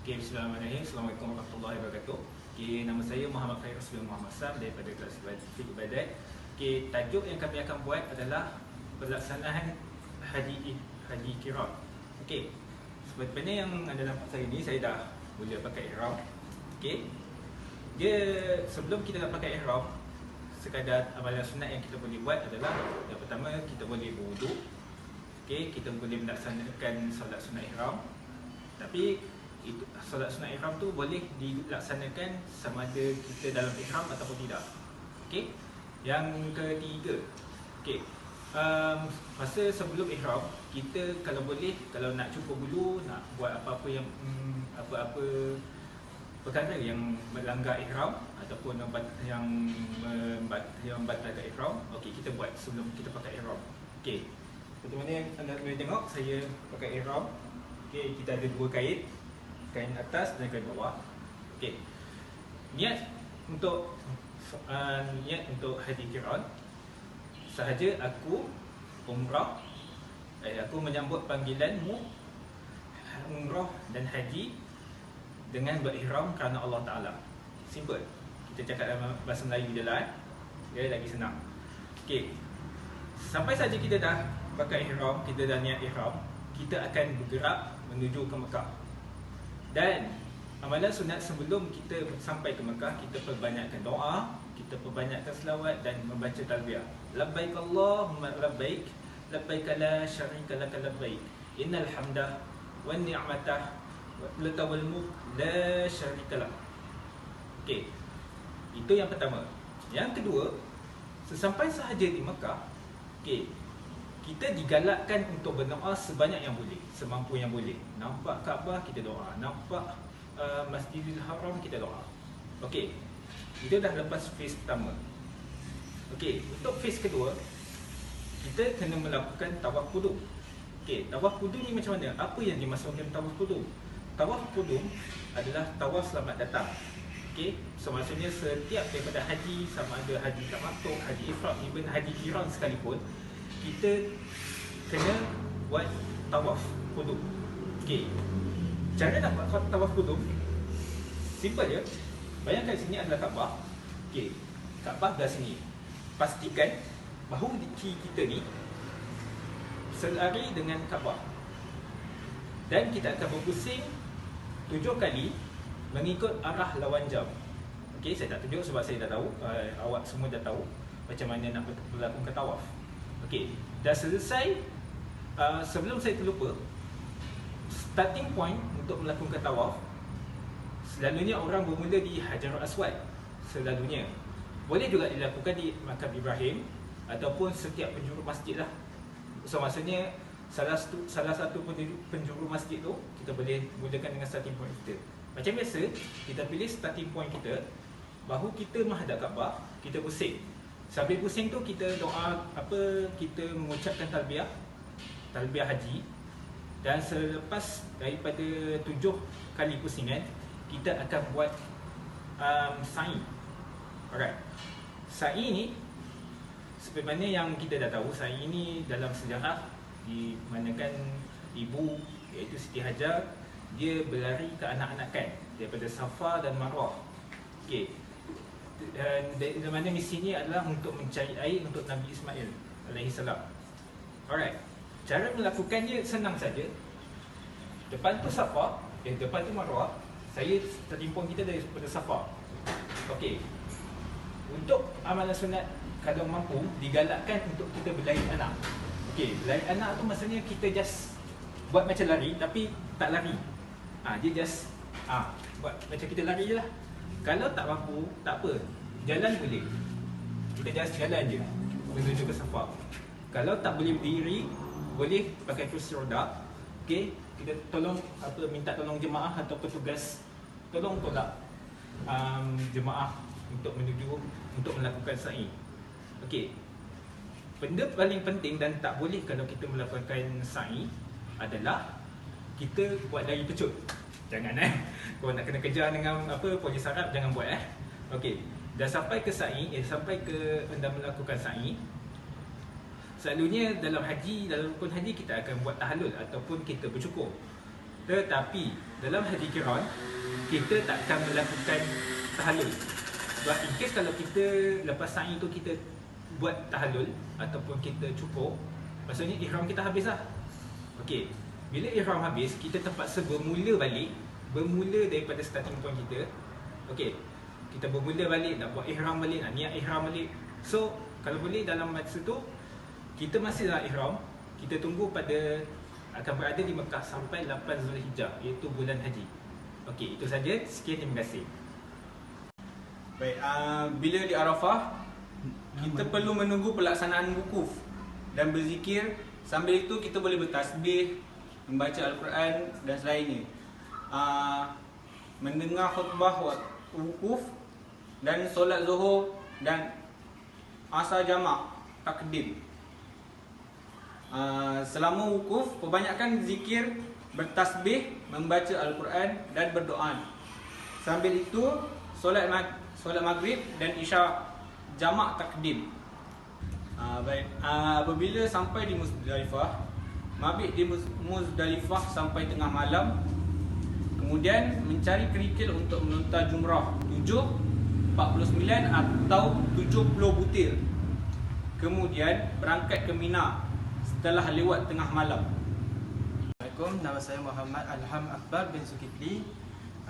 Okay, bismillahirrahmanirrahim. Assalamualaikum warahmatullahi wabarakatuh. Okay, nama saya Muhammad Khairul bin Muhammad Sam daripada kelas Fiqh Ibadat. Okay, tajuk yang kami akan buat adalah pelaksanaan haji Qiran. Okay, sebenarnya yang anda nampak saya ni, saya dah boleh pakai ihram. Okay, dia sebelum kita nak pakai ihram, sekadar amalan sunat yang kita boleh buat adalah yang pertama, kita boleh berwuduk. Okay, kita boleh melaksanakan solat sunat ihram. Tapi itu solat sunat ihram tu boleh dilaksanakan sama ada kita dalam ihram ataupun tidak. Okey. Yang ketiga, okey. Masa sebelum ihram, kita kalau boleh, kalau nak cukur bulu, nak buat apa-apa yang apa-apa perkara yang melanggar ihram ataupun yang membatalkan ihram, okey, kita buat sebelum kita pakai ihram. Okey. Seperti mana yang anda boleh tengok, saya pakai ihram. Okey, kita ada dua kain atas dan kain bawah. Okey. Niat untuk haji Qiran, sahaja aku umrah, aku menyambut panggilanmu umrah dan haji dengan berihram kerana Allah Taala. Simple. Kita cakap dalam bahasa Melayu je lah, dia lagi senang. Okey. Sampai saja kita dah pakai ihram, kita dah niat ihram, kita akan bergerak menuju ke Mekah. Dan amalan sunat sebelum kita sampai ke Mekah, kita perbanyakkan doa, kita perbanyakkan selawat dan membaca talbiyah. Labbaik Allahumma labbaik, labbaik la syarika laka labbaik, innal hamdah wan ni'matah laka wal mulk la syarika lak. Okey. Itu yang pertama. Yang kedua, sesampai sahaja di Mekah, okey, kita digalakkan untuk berdoa sebanyak yang boleh, semampu yang boleh. Nampak Kaabah, kita doa. Nampak Masjidil Haram, kita doa. Okey, itu dah lepas phase pertama. Okey, untuk phase kedua, kita kena melakukan tawaf qudum. Okey, tawaf qudum ni macam mana? Apa yang dimaksudkan tawaf qudum? Tawaf qudum adalah tawaf selamat datang. Okey, so maksudnya setiap daripada haji, sama ada haji tamattu, haji ifrad, even haji qiran sekalipun, kita kena buat tawaf qudum. Okey. Cara nak buat tawaf qudum simple je. Bayangkan sini adalah Kaabah. Okey. Kaabah belah sini. Pastikan bahu kiri kita ni selari dengan Kaabah. Dan kita akan berpusing 7 kali mengikut arah lawan jam. Okey, saya tak tunjuk sebab saya dah tahu, awak semua dah tahu macam mana nak melakukan tawaf. Okey, dah selesai. Sebelum saya terlupa, starting point untuk melakukan tawaf, selalunya orang bermula di Hajarul Aswad. Selalunya boleh juga dilakukan di Makam Ibrahim ataupun setiap penjuru masjid lah. So maksudnya salah satu penjuru masjid tu kita boleh mulakan dengan starting point kita. Macam biasa, kita pilih starting point kita, bahu kita menghadap Kaabah, kita pusing. Sambil pusing tu kita doa kita mengucapkan talbiyah haji. Dan selepas daripada 7 kali pusingan, kita akan buat sa'i. Alright. Sa'i ni sebenarnya yang kita dah tahu, sa'i ni dalam sejarah dimanakan ibu iaitu Siti Hajar, dia berlari ke anak-anakan daripada Safa dan Marwah. Okey. Dan di mana misinya adalah untuk mencari air untuk Nabi Ismail alaihi salam. Alright. Cara melakukannya senang saja. Depan tu Safa, depan tu Marwah. Saya tertimpun kita daripada Safa. Okey. Untuk amalan sunat, kalau mampu, digalakkan untuk kita berlari anak. Okey, berlari anak tu maksudnya kita just buat macam lari tapi tak lari. Dia just buat macam kita lari je lah. Kalau tak mampu, tak apa, jalan boleh. Kita just jalan je menuju ke Safa. Kalau tak boleh berdiri, boleh pakai kursi roda. Okey, kita minta tolong jemaah atau petugas tolong tolak jemaah untuk melakukan sa'i. Okey. Benda paling penting dan tak boleh kalau kita melakukan sa'i adalah kita buat lari pecut. Jangan kalau nak kena kejar dengan polis Arab, jangan buat Okey. Dah sampai ke sa'i, sampai ke anda melakukan sa'i, selalunya dalam rukun haji kita akan buat tahallul ataupun kita bercukur. Tetapi dalam haji qiran kita tak akan melakukan tahallul. Sebab in case kalau kita lepas sa'i tu kita buat tahallul ataupun kita cukur, maksudnya ihram kita habis lah. Okey, bila ihram habis, kita terpaksa bermula balik, bermula daripada starting point kita. Okey, kita bermula balik, nak buat ihram balik, nak niat ihram balik. So, kalau boleh dalam masa tu kita masih dalam ihram, kita tunggu pada akan berada di Mekah sampai 8 Zulhijjah, iaitu bulan haji. Okey, itu saja. Sekian, terima kasih. Baik, bila di Arafah kita perlu menunggu pelaksanaan wukuf dan berzikir. Sambil itu kita boleh bertasbih, membaca Al-Quran dan selainnya. Mendengar khutbah wukuf dan solat zuhur dan asar jamak takdim. Selama wukuf, kebanyakan zikir, bertasbih, membaca Al-Quran dan berdoa. Sambil itu solat maghrib dan isyak jamak takdim. Baik, apabila sampai di Muzdalifah, mabit di Muzdalifah sampai tengah malam. Kemudian mencari kerikil untuk melontar jumrah 7, 49 atau 70 butir. Kemudian berangkat ke Mina setelah lewat tengah malam. Assalamualaikum, nama saya Muhammad Alham Akbar bin Zulkifli.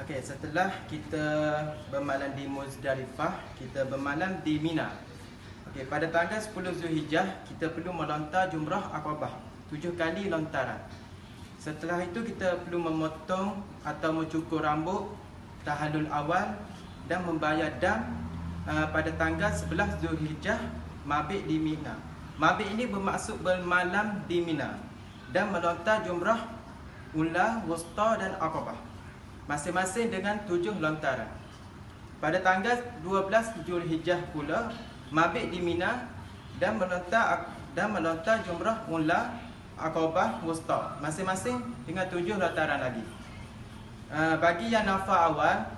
Okey, setelah kita bermalam di Muzdalifah, kita bermalam di Mina. Okey, pada tanggal 10 Zulhijjah kita perlu melontar jumrah Aqabah 7 kali lontaran. Setelah itu kita perlu memotong atau mencukur rambut, tahallul awal dan membayar dam pada tanggal 11 Zulhijjah mabit di Mina. Mabit ini bermaksud bermalam di Mina dan melontar jumrah ula, wusta dan Aqabah, masing-masing dengan 7 lontaran. Pada tanggal 12 Zulhijjah pula mabit di Mina dan melontar jumrah ula, Aqabah, wusta, masing-masing dengan 7 lontaran lagi. Bagi yang nafar awal,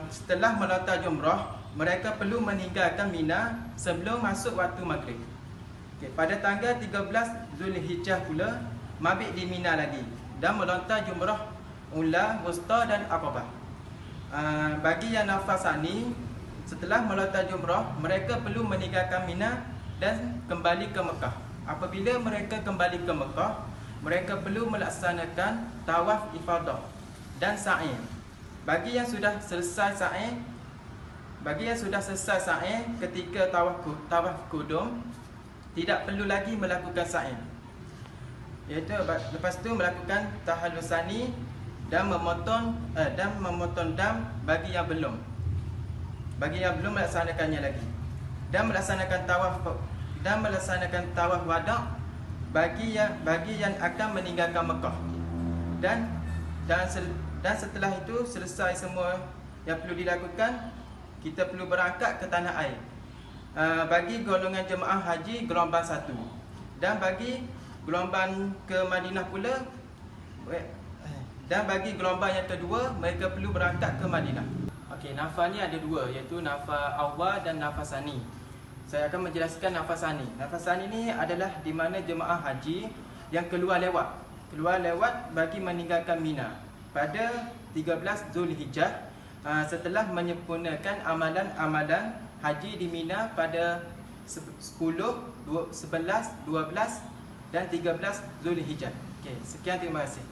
setelah melontar jumrah, mereka perlu meninggalkan Mina sebelum masuk waktu maghrib. Okay, pada tanggal 13 Zulhijjah pula mabit di Mina lagi dan melontar jumrah ula, wusta dan Aqabah. Bagi yang nafar sani, setelah melontar jumrah, mereka perlu meninggalkan Mina dan kembali ke Mekah. Apabila mereka kembali ke Mekah, mereka perlu melaksanakan tawaf ifadah dan sa'i. Bagi yang sudah selesai sa'i ketika tawaf qudum, tidak perlu lagi melakukan sa'i. Iaitu lepas tu melakukan tahallul sani dan memotong dam bagi yang belum melaksanakannya lagi, dan melaksanakan tawaf wada bagi yang akan meninggalkan Mekah. Dan setelah itu selesai semua yang perlu dilakukan, kita perlu berangkat ke tanah air. Bagi golongan jemaah haji gelombang 1, dan bagi gelombang ke Madinah pula, dan bagi gelombang yang kedua, mereka perlu berangkat ke Madinah. Okey, nafar ni ada dua, iaitu nafar awal dan nafar sani. Saya akan menjelaskan nafar sani. Nafar sani ni adalah di mana jemaah haji yang keluar lewat bagi meninggalkan Mina pada 13 Zulhijjah setelah menyempurnakan amalan-amalan haji di Mina pada 10, 11, 12 dan 13 Zulhijjah. Okey, sekian, terima kasih.